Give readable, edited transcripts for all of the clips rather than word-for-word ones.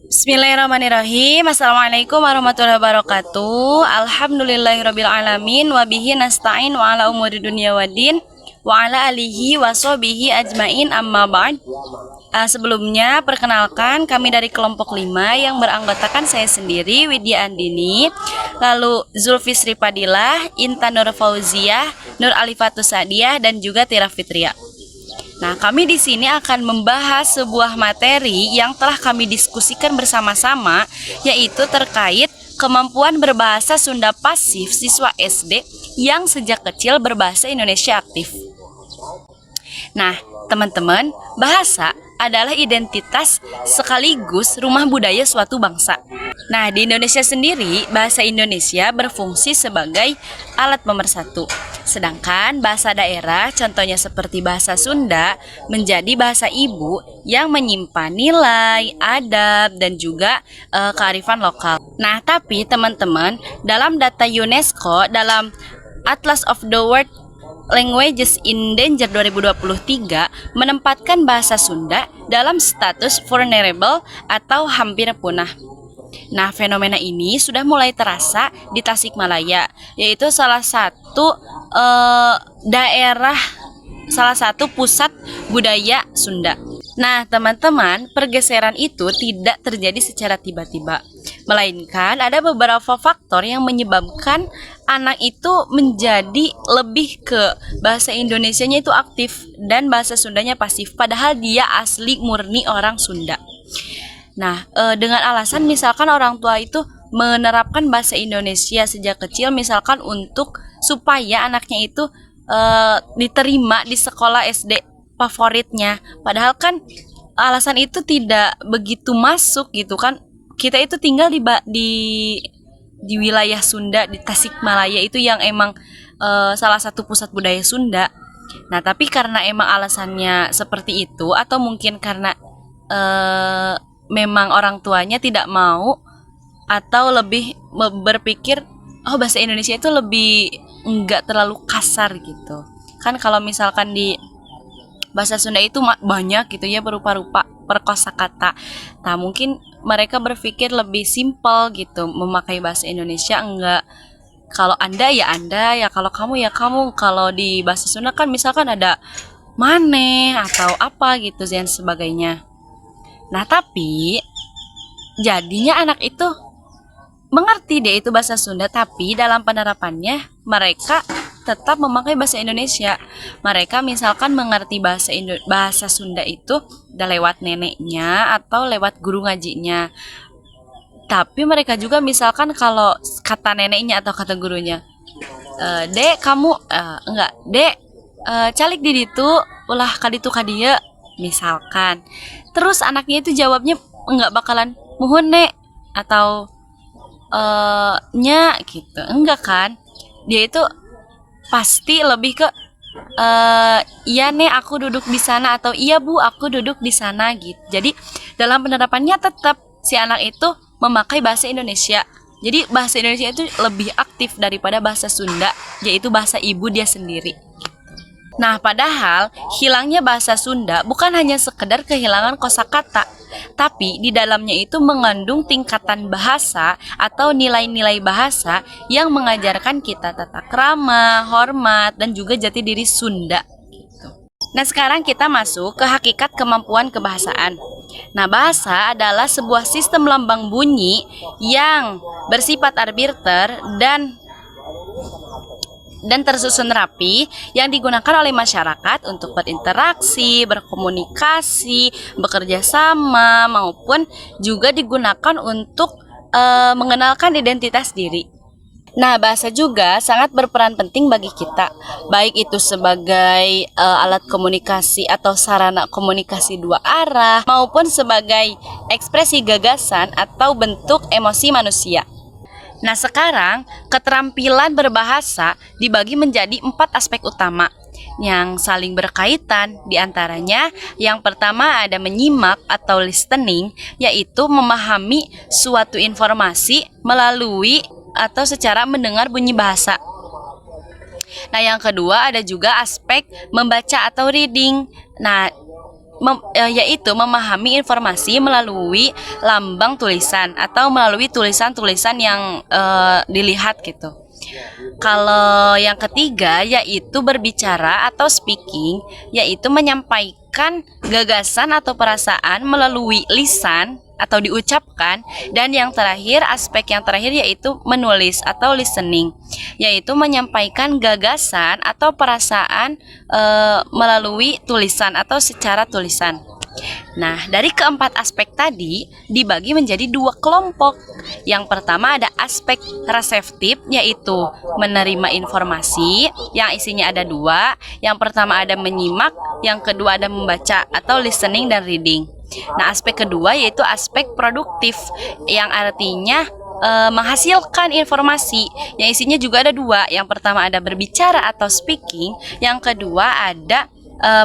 Bismillahirrahmanirrahim. Assalamualaikum warahmatullahi wabarakatuh. Alhamdulillahirrabbilalamin. Wabihi nasta'in wa ala umuri dunia waddin wa ala alihi wa sohbihi ajmain amma ba'd. Sebelumnya perkenalkan kami dari kelompok 5 yang beranggotakan saya sendiri Widya Andini, lalu Zulfisri Padilah, Intan Nur Fauziah, Nur Alifatus Sadiah, dan juga Tira Fitria. Nah, kami di sini akan membahas sebuah materi yang telah kami diskusikan bersama-sama, yaitu terkait kemampuan berbahasa Sunda pasif siswa SD yang sejak kecil berbahasa Indonesia aktif. Nah, teman-teman, bahasa adalah identitas sekaligus rumah budaya suatu bangsa. Nah, di Indonesia sendiri, bahasa Indonesia berfungsi sebagai alat pemersatu. Sedangkan bahasa daerah, contohnya seperti bahasa Sunda, menjadi bahasa ibu yang menyimpan nilai, adab, dan juga kearifan lokal. Nah, tapi teman-teman, dalam data UNESCO, dalam Atlas of the World Languages in Danger 2023 menempatkan bahasa Sunda dalam status vulnerable atau hampir punah. Nah, fenomena ini sudah mulai terasa di Tasikmalaya, yaitu salah satu salah satu pusat budaya Sunda. Nah, teman-teman, pergeseran itu tidak terjadi secara tiba-tiba, melainkan ada beberapa faktor yang menyebabkan anak itu menjadi lebih ke bahasa Indonesianya itu aktif dan bahasa Sundanya pasif, padahal dia asli murni orang Sunda. Nah, dengan alasan misalkan orang tua itu menerapkan bahasa Indonesia sejak kecil, misalkan untuk supaya anaknya itu diterima di sekolah SD favoritnya. Padahal kan alasan itu tidak begitu masuk gitu kan. Kita itu tinggal di wilayah Sunda, di Tasikmalaya itu yang emang salah satu pusat budaya Sunda. Nah, tapi karena emang alasannya seperti itu, atau mungkin karena memang orang tuanya tidak mau, atau lebih berpikir bahasa Indonesia itu lebih enggak terlalu kasar gitu kan. Kalau misalkan di bahasa Sunda itu banyak gitu ya berupa-rupa perkosakata. Nah, mungkin mereka berpikir lebih simpel gitu memakai bahasa Indonesia. Enggak, kalau anda ya, kalau kamu ya kamu. Kalau di bahasa Sunda kan misalkan ada mane atau apa gitu dan sebagainya. Nah, tapi jadinya anak itu mengerti deh itu bahasa Sunda, tapi dalam penerapannya mereka tetap memakai bahasa Indonesia. Mereka misalkan mengerti bahasa Sunda itu udah lewat neneknya atau lewat guru ngajinya. Tapi mereka juga misalkan kalau kata neneknya atau kata gurunya, dek kamu enggak dek, calik di ditu ulah kaditu kadia misalkan. Terus anaknya itu jawabnya enggak bakalan muhun nek atau nya gitu, enggak kan. Dia itu pasti lebih ke iya nek aku duduk di sana, atau iya bu aku duduk di sana gitu. Jadi dalam penerapannya tetap si anak itu memakai bahasa Indonesia. Jadi bahasa Indonesia itu lebih aktif daripada bahasa Sunda, yaitu bahasa ibu dia sendiri. Nah, padahal hilangnya bahasa Sunda bukan hanya sekedar kehilangan kosakata, tapi di dalamnya itu mengandung tingkatan bahasa atau nilai-nilai bahasa yang mengajarkan kita tata krama, hormat, dan juga jati diri Sunda. Nah, sekarang kita masuk ke hakikat kemampuan kebahasaan. Nah, bahasa adalah sebuah sistem lambang bunyi yang bersifat arbiter dan tersusun rapi yang digunakan oleh masyarakat untuk berinteraksi, berkomunikasi, bekerja sama, maupun juga digunakan untuk mengenalkan identitas diri. Nah, bahasa juga sangat berperan penting bagi kita, baik itu sebagai alat komunikasi atau sarana komunikasi dua arah, maupun sebagai ekspresi gagasan atau bentuk emosi manusia. Nah, sekarang keterampilan berbahasa dibagi menjadi 4 aspek utama yang saling berkaitan. Di antaranya, yang pertama ada menyimak atau listening, yaitu memahami suatu informasi melalui atau secara mendengar bunyi bahasa. Nah, yang kedua ada juga aspek membaca atau reading. Nah, yaitu memahami informasi melalui lambang tulisan atau melalui tulisan-tulisan yang dilihat gitu. Kalau yang ketiga yaitu berbicara atau speaking, yaitu menyampaikan gagasan atau perasaan melalui lisan atau diucapkan. Dan yang terakhir, aspek yang terakhir yaitu menulis atau listening, yaitu menyampaikan gagasan atau perasaan melalui tulisan atau secara tulisan. Nah, dari keempat aspek tadi dibagi menjadi dua kelompok. Yang pertama ada aspek reseptif, yaitu menerima informasi, yang isinya ada dua. Yang pertama ada menyimak, yang kedua ada membaca atau listening dan reading. Nah, aspek kedua yaitu aspek produktif, yang artinya menghasilkan informasi, yang isinya juga ada dua. Yang pertama ada berbicara atau speaking, yang kedua ada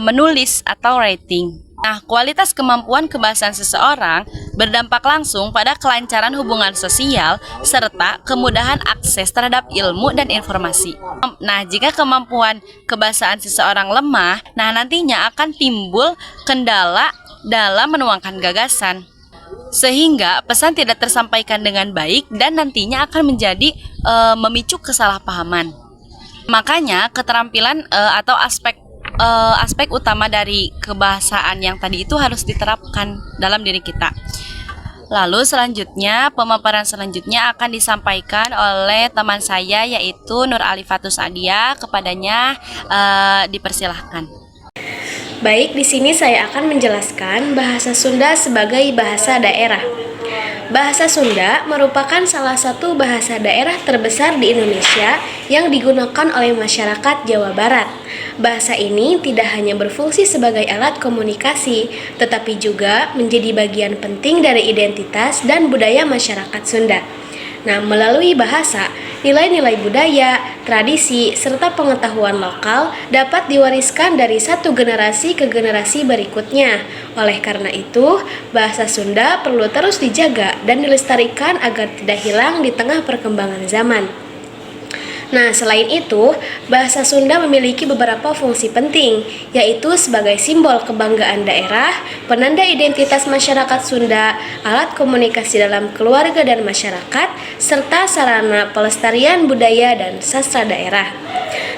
menulis atau writing. Nah, kualitas kemampuan kebahasaan seseorang berdampak langsung pada kelancaran hubungan sosial serta kemudahan akses terhadap ilmu dan informasi. Nah, jika kemampuan kebahasaan seseorang lemah, nah nantinya akan timbul kendala dalam menuangkan gagasan, sehingga pesan tidak tersampaikan dengan baik dan nantinya akan menjadi memicu kesalahpahaman. Makanya keterampilan atau aspek utama dari kebahasaan yang tadi itu harus diterapkan dalam diri kita. Lalu selanjutnya, pemaparan selanjutnya akan disampaikan oleh teman saya yaitu Nur Alifatus Adia. Kepadanya dipersilahkan. Baik, di sini saya akan menjelaskan bahasa Sunda sebagai bahasa daerah. Bahasa Sunda merupakan salah satu bahasa daerah terbesar di Indonesia yang digunakan oleh masyarakat Jawa Barat. Bahasa ini tidak hanya berfungsi sebagai alat komunikasi, tetapi juga menjadi bagian penting dari identitas dan budaya masyarakat Sunda. Nah, melalui bahasa, nilai-nilai budaya, tradisi, serta pengetahuan lokal dapat diwariskan dari satu generasi ke generasi berikutnya. Oleh karena itu, bahasa Sunda perlu terus dijaga dan dilestarikan agar tidak hilang di tengah perkembangan zaman. Nah, selain itu, bahasa Sunda memiliki beberapa fungsi penting, yaitu sebagai simbol kebanggaan daerah, penanda identitas masyarakat Sunda, alat komunikasi dalam keluarga dan masyarakat, serta sarana pelestarian budaya dan sastra daerah.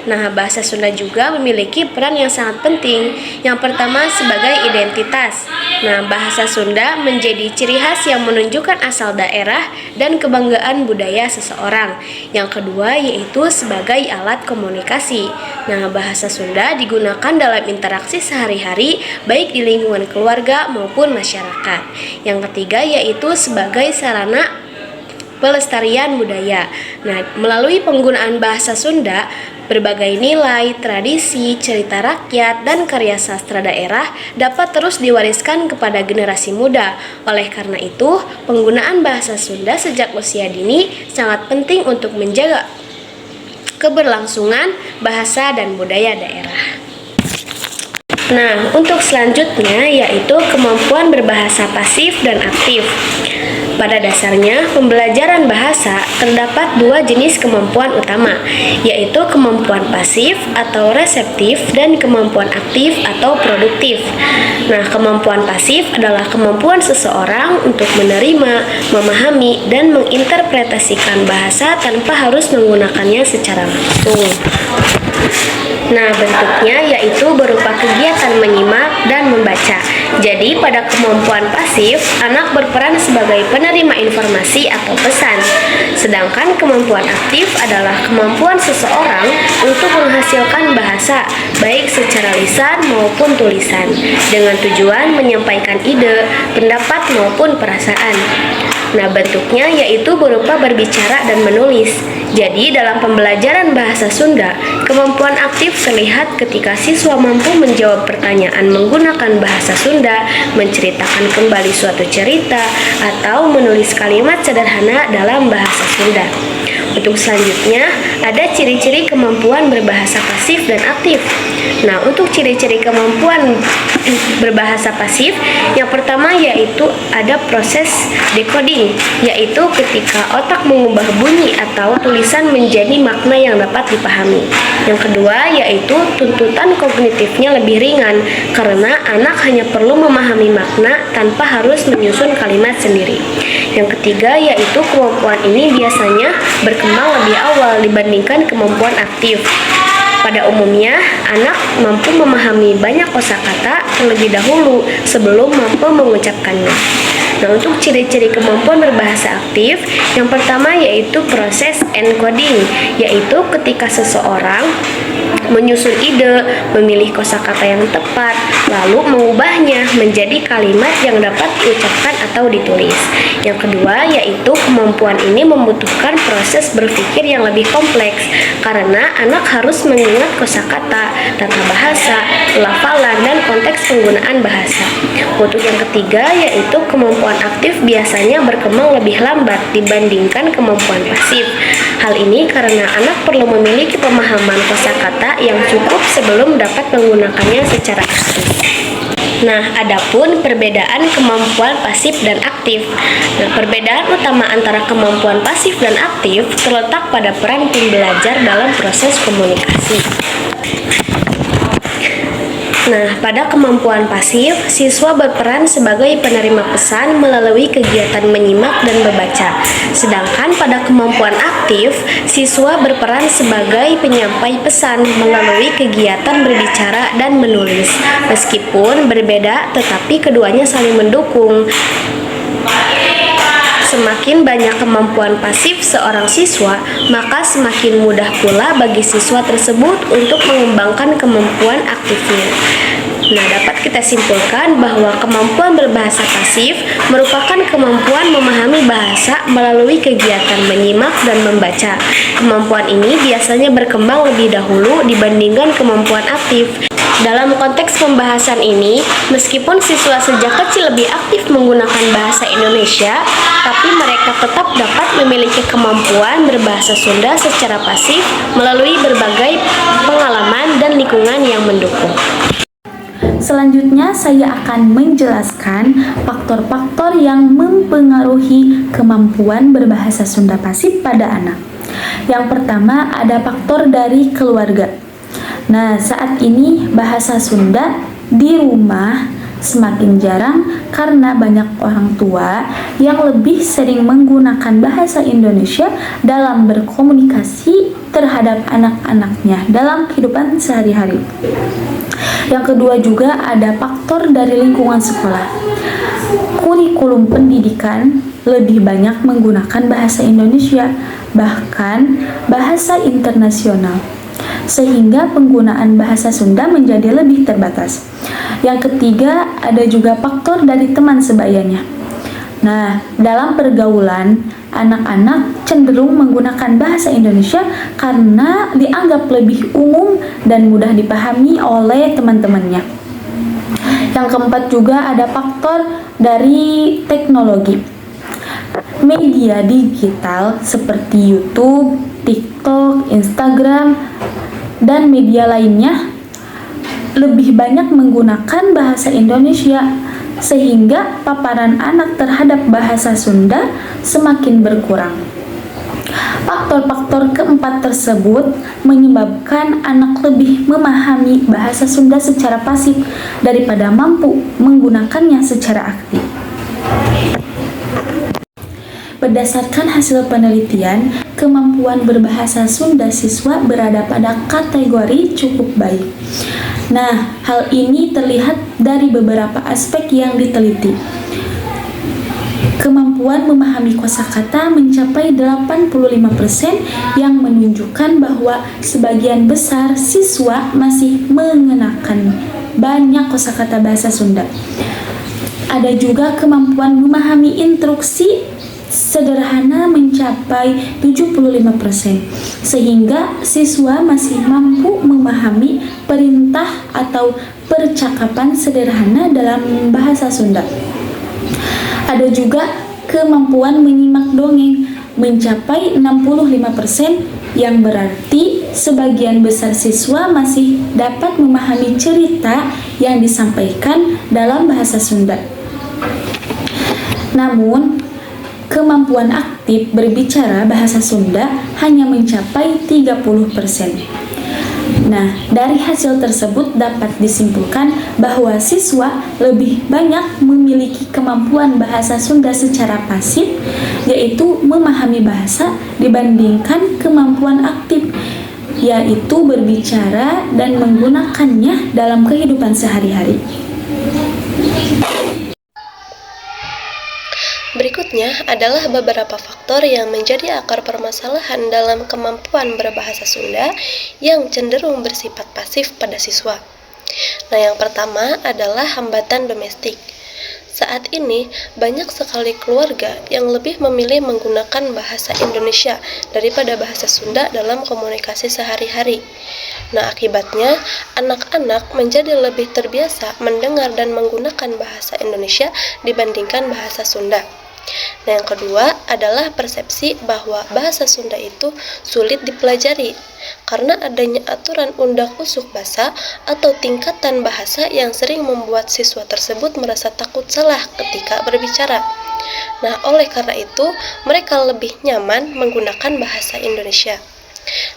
Nah, bahasa Sunda juga memiliki peran yang sangat penting. Yang pertama sebagai identitas. Nah, bahasa Sunda menjadi ciri khas yang menunjukkan asal daerah dan kebanggaan budaya seseorang. Yang kedua yaitu sebagai alat komunikasi. Nah, bahasa Sunda digunakan dalam interaksi sehari-hari baik di lingkungan keluarga maupun masyarakat. Yang ketiga yaitu sebagai sarana pelestarian budaya. Nah, melalui penggunaan bahasa Sunda, berbagai nilai, tradisi, cerita rakyat, dan karya sastra daerah dapat terus diwariskan kepada generasi muda. Oleh karena itu, penggunaan bahasa Sunda sejak usia dini sangat penting untuk menjaga keberlangsungan bahasa dan budaya daerah. Nah, untuk selanjutnya yaitu kemampuan berbahasa pasif dan aktif. Pada dasarnya, pembelajaran bahasa terdapat dua jenis kemampuan utama, yaitu kemampuan pasif atau reseptif dan kemampuan aktif atau produktif. Nah, kemampuan pasif adalah kemampuan seseorang untuk menerima, memahami, dan menginterpretasikan bahasa tanpa harus menggunakannya secara langsung. Nah, bentuknya yaitu berupa kegiatan menyimak dan membaca. Jadi, pada kemampuan pasif, anak berperan sebagai penerima informasi atau pesan. Sedangkan kemampuan aktif adalah kemampuan seseorang untuk menghasilkan bahasa, baik secara lisan maupun tulisan, dengan tujuan menyampaikan ide, pendapat maupun perasaan. Nah, bentuknya yaitu berupa berbicara dan menulis. Jadi, dalam pembelajaran bahasa Sunda, kemampuan aktif terlihat ketika siswa mampu menjawab pertanyaan menggunakan bahasa Sunda, menceritakan kembali suatu cerita, atau menulis kalimat sederhana dalam bahasa Sunda. Untuk selanjutnya, ada ciri-ciri kemampuan berbahasa pasif dan aktif. Nah, untuk ciri-ciri kemampuan berbahasa pasif, yang pertama yaitu ada proses decoding, yaitu ketika otak mengubah bunyi atau tulisan menjadi makna yang dapat dipahami. Yang kedua yaitu tuntutan kognitifnya lebih ringan, karena anak hanya perlu memahami makna tanpa harus menyusun kalimat sendiri. Yang ketiga yaitu kemampuan ini biasanya berkembang lebih awal dibandingkan kemampuan aktif. Pada umumnya, anak mampu memahami banyak kosakata terlebih dahulu sebelum mampu mengucapkannya. Nah, untuk ciri-ciri kemampuan berbahasa aktif, yang pertama yaitu proses encoding, yaitu ketika seseorang menyusun ide, memilih kosakata yang tepat, lalu mengubahnya menjadi kalimat yang dapat diucapkan atau ditulis. Yang kedua yaitu kemampuan ini membutuhkan proses berpikir yang lebih kompleks, karena anak harus mengingat kosakata, tata bahasa, pelafalan, dan konteks penggunaan bahasa. Untuk yang ketiga yaitu kemampuan aktif biasanya berkembang lebih lambat dibandingkan kemampuan pasif. Hal ini karena anak perlu memiliki pemahaman kosakata yang cukup sebelum dapat menggunakannya secara aktif. Nah, adapun perbedaan kemampuan pasif dan aktif. Nah, perbedaan utama antara kemampuan pasif dan aktif terletak pada peran tim belajar dalam proses komunikasi. Nah, pada kemampuan pasif, siswa berperan sebagai penerima pesan melalui kegiatan menyimak dan membaca. Sedangkan pada kemampuan aktif, siswa berperan sebagai penyampai pesan melalui kegiatan berbicara dan menulis. Meskipun berbeda, tetapi keduanya saling mendukung. Semakin banyak kemampuan pasif seorang siswa, maka semakin mudah pula bagi siswa tersebut untuk mengembangkan kemampuan aktifnya. Nah, dapat kita simpulkan bahwa kemampuan berbahasa pasif merupakan kemampuan memahami bahasa melalui kegiatan menyimak dan membaca. Kemampuan ini biasanya berkembang lebih dahulu dibandingkan kemampuan aktif. Dalam konteks pembahasan ini, meskipun siswa sejak kecil lebih aktif menggunakan bahasa Indonesia, tapi mereka tetap dapat memiliki kemampuan berbahasa Sunda secara pasif melalui berbagai pengalaman dan lingkungan yang mendukung. Selanjutnya saya akan menjelaskan faktor-faktor yang mempengaruhi kemampuan berbahasa Sunda pasif pada anak. Yang pertama ada faktor dari keluarga. Nah, saat ini bahasa Sunda di rumah semakin jarang karena banyak orang tua yang lebih sering menggunakan bahasa Indonesia dalam berkomunikasi terhadap anak-anaknya dalam kehidupan sehari-hari. Yang kedua juga ada faktor dari lingkungan sekolah. Kurikulum pendidikan lebih banyak menggunakan bahasa Indonesia, bahkan bahasa internasional, sehingga penggunaan bahasa Sunda menjadi lebih terbatas. Yang ketiga, ada juga faktor dari teman sebayanya. Nah, dalam pergaulan, anak-anak cenderung menggunakan bahasa Indonesia karena dianggap lebih umum dan mudah dipahami oleh teman-temannya. Yang keempat juga ada faktor dari teknologi. Media digital seperti YouTube, TikTok, Instagram, dan media lainnya lebih banyak menggunakan bahasa Indonesia, sehingga paparan anak terhadap bahasa Sunda semakin berkurang. Faktor-faktor keempat tersebut menyebabkan anak lebih memahami bahasa Sunda secara pasif daripada mampu menggunakannya secara aktif. Berdasarkan hasil penelitian, kemampuan berbahasa Sunda siswa berada pada kategori cukup baik. Nah, hal ini terlihat dari beberapa aspek yang diteliti. Kemampuan memahami kosakata mencapai 85% yang menunjukkan bahwa sebagian besar siswa masih mengenakan banyak kosakata bahasa Sunda. Ada juga kemampuan memahami instruksi sederhana mencapai 75%, sehingga siswa masih mampu memahami perintah atau percakapan sederhana dalam bahasa Sunda. Ada juga kemampuan menyimak dongeng. mencapai 65%, yang berarti sebagian besar siswa masih dapat memahami cerita yang disampaikan dalam bahasa Sunda. Namun, kemampuan aktif berbicara bahasa Sunda hanya mencapai 30%. Nah, dari hasil tersebut dapat disimpulkan bahwa siswa lebih banyak memiliki kemampuan bahasa Sunda secara pasif, yaitu memahami bahasa, dibandingkan kemampuan aktif, yaitu berbicara dan menggunakannya dalam kehidupan sehari-hari. Berikutnya adalah beberapa faktor yang menjadi akar permasalahan dalam kemampuan berbahasa Sunda yang cenderung bersifat pasif pada siswa. Nah, yang pertama adalah hambatan domestik. Saat ini, banyak sekali keluarga yang lebih memilih menggunakan bahasa Indonesia daripada bahasa Sunda dalam komunikasi sehari-hari. Nah, akibatnya, anak-anak menjadi lebih terbiasa mendengar dan menggunakan bahasa Indonesia dibandingkan bahasa Sunda. Nah, yang kedua adalah persepsi bahwa bahasa Sunda itu sulit dipelajari karena adanya aturan undak-usuk basa atau tingkatan bahasa yang sering membuat siswa tersebut merasa takut salah ketika berbicara. Nah, oleh karena itu, mereka lebih nyaman menggunakan bahasa Indonesia.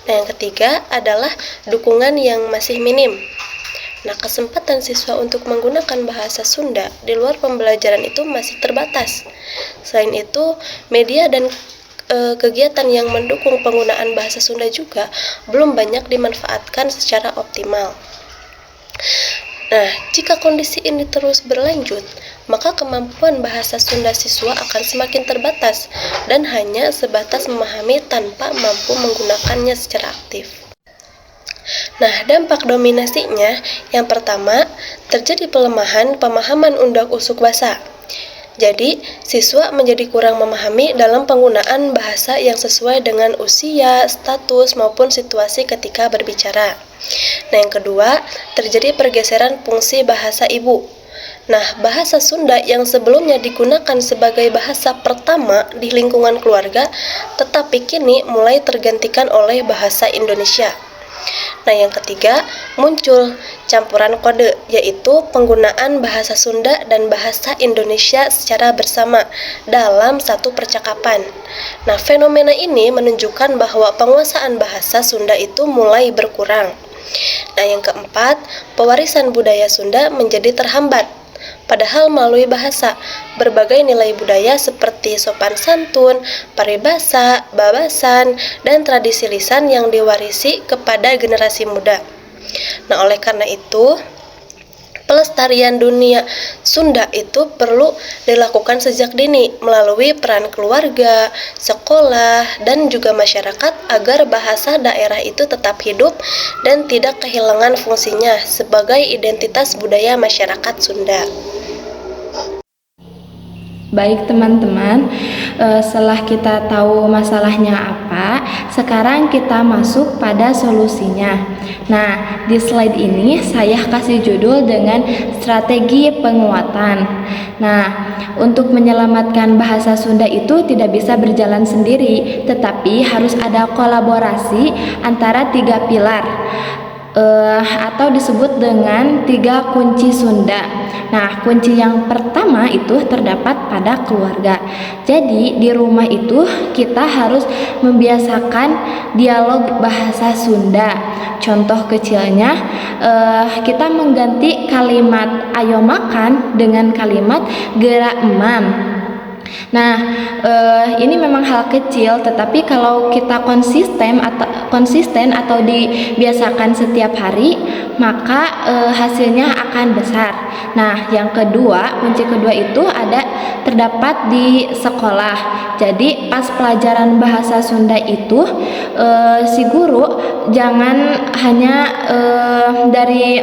Nah, yang ketiga adalah dukungan yang masih minim. Nah, kesempatan siswa untuk menggunakan bahasa Sunda di luar pembelajaran itu masih terbatas. Selain itu, media dan kegiatan yang mendukung penggunaan bahasa Sunda juga belum banyak dimanfaatkan secara optimal. Nah, jika kondisi ini terus berlanjut, maka kemampuan bahasa Sunda siswa akan semakin terbatas dan hanya sebatas memahami tanpa mampu menggunakannya secara aktif. Nah, dampak dominasinya, yang pertama, terjadi pelemahan pemahaman undak-usuk basa. Jadi, siswa menjadi kurang memahami dalam penggunaan bahasa yang sesuai dengan usia, status, maupun situasi ketika berbicara. Nah, yang kedua, terjadi pergeseran fungsi bahasa ibu. Nah, bahasa Sunda yang sebelumnya digunakan sebagai bahasa pertama di lingkungan keluarga, tetapi kini mulai tergantikan oleh bahasa Indonesia. Nah, yang ketiga, muncul campuran kode, yaitu penggunaan bahasa Sunda dan bahasa Indonesia secara bersama dalam satu percakapan. Nah, fenomena ini menunjukkan bahwa penguasaan bahasa Sunda itu mulai berkurang. Nah, yang keempat, pewarisan budaya Sunda menjadi terhambat. Padahal melalui bahasa, berbagai nilai budaya seperti sopan santun, paribasa, babasan, dan tradisi lisan yang diwarisi kepada generasi muda. Nah, oleh karena itu, pelestarian dunia Sunda itu perlu dilakukan sejak dini melalui peran keluarga, sekolah, dan juga masyarakat agar bahasa daerah itu tetap hidup dan tidak kehilangan fungsinya sebagai identitas budaya masyarakat Sunda. Baik teman-teman, setelah kita tahu masalahnya apa, sekarang kita masuk pada solusinya. Nah, di slide ini saya kasih judul dengan strategi penguatan. Nah, untuk menyelamatkan bahasa Sunda itu tidak bisa berjalan sendiri, tetapi harus ada kolaborasi antara tiga pilar. Atau disebut dengan 3 kunci Sunda. Nah, kunci yang pertama itu terdapat pada keluarga. Jadi di rumah itu kita harus membiasakan dialog bahasa Sunda. Contoh kecilnya, kita mengganti kalimat ayo makan dengan kalimat gerak emam. Nah, ini memang hal kecil, tetapi kalau kita konsisten atau dibiasakan setiap hari, maka hasilnya akan besar. Nah, yang kedua, kunci kedua itu terdapat di sekolah. Jadi pas pelajaran bahasa Sunda itu, si guru jangan hanya dari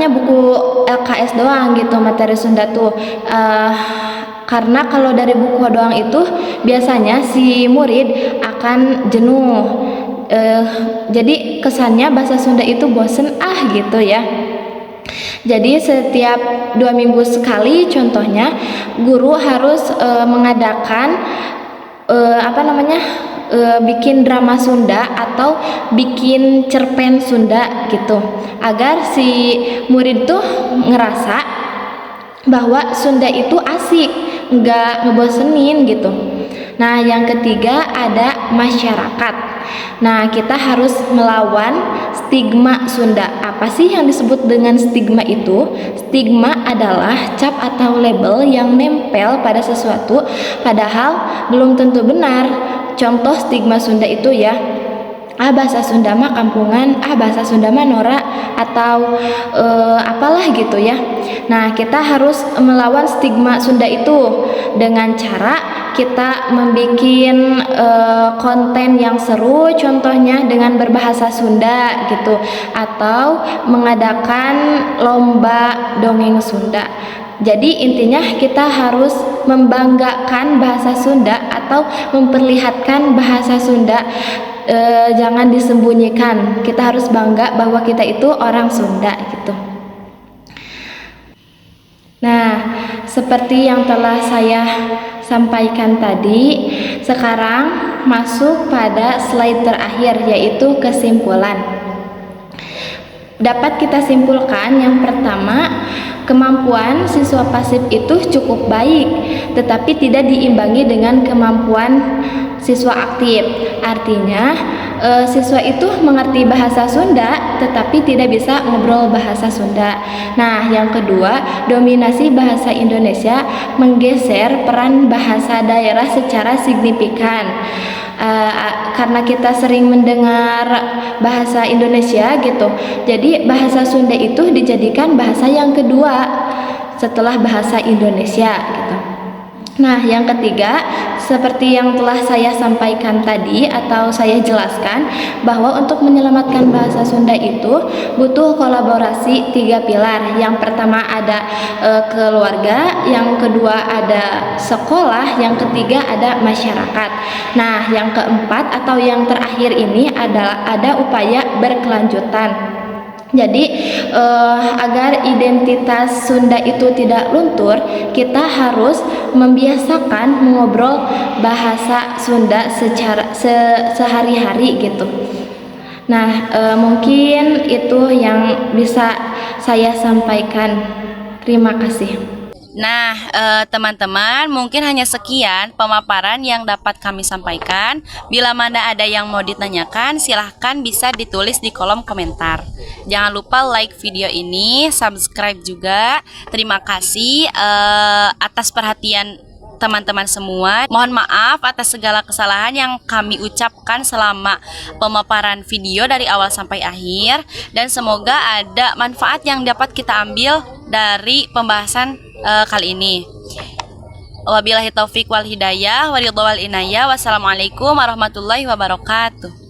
buku LKS doang gitu, materi Sunda tuh. Karena kalau dari buku doang itu biasanya si murid akan jenuh. Jadi kesannya bahasa Sunda itu bosen gitu ya. Jadi setiap 2 minggu sekali contohnya guru harus mengadakan bikin drama Sunda atau bikin cerpen Sunda gitu, agar si murid tuh ngerasa bahwa Sunda itu asik, nggak ngebosenin gitu. Nah, yang ketiga ada masyarakat. Nah, kita harus melawan stigma Sunda. Apa sih yang disebut dengan stigma itu? Stigma adalah cap atau label yang nempel pada sesuatu padahal belum tentu benar. Contoh stigma Sunda itu ya, bahasa Sunda mah kampungan, bahasa Sunda mah norak, atau apalah gitu ya. Nah, kita harus melawan stigma Sunda itu dengan cara kita membuat konten yang seru, contohnya dengan berbahasa Sunda gitu, atau mengadakan lomba dongeng Sunda. Jadi intinya kita harus membanggakan bahasa Sunda atau memperlihatkan bahasa Sunda. Jangan disembunyikan, kita harus bangga bahwa kita itu orang Sunda gitu. Nah, seperti yang telah saya sampaikan tadi, sekarang masuk pada slide terakhir, yaitu kesimpulan. Dapat kita simpulkan yang pertama, kemampuan siswa pasif itu cukup baik, tetapi tidak diimbangi dengan kemampuan siswa aktif. Artinya, siswa itu mengerti bahasa Sunda, tetapi tidak bisa ngobrol bahasa Sunda. Nah, yang kedua, dominasi bahasa Indonesia menggeser peran bahasa daerah secara signifikan. Karena kita sering mendengar bahasa Indonesia gitu, jadi bahasa Sunda itu dijadikan bahasa yang kedua setelah bahasa Indonesia gitu. Nah, yang ketiga, seperti yang telah saya sampaikan tadi atau saya jelaskan, bahwa untuk menyelamatkan bahasa Sunda itu butuh kolaborasi 3 pilar. Yang pertama ada keluarga, yang kedua ada sekolah, yang ketiga ada masyarakat. Nah, yang keempat atau yang terakhir ini adalah ada upaya berkelanjutan. Jadi agar identitas Sunda itu tidak luntur, kita harus membiasakan mengobrol bahasa Sunda secara sehari-hari gitu. Nah, mungkin itu yang bisa saya sampaikan. Terima kasih. Nah, teman-teman, mungkin hanya sekian pemaparan yang dapat kami sampaikan. Bila mana ada yang mau ditanyakan, silahkan bisa ditulis di kolom komentar. Jangan lupa like video ini, subscribe juga. Terima kasih atas perhatian teman-teman semua. Mohon maaf atas segala kesalahan yang kami ucapkan selama pemaparan video dari awal sampai akhir. Dan semoga ada manfaat yang dapat kita ambil dari pembahasan kali ini. Wabillahi taufik wal hidayah, waridho wal inayah. Wassalamualaikum warahmatullahi wabarakatuh.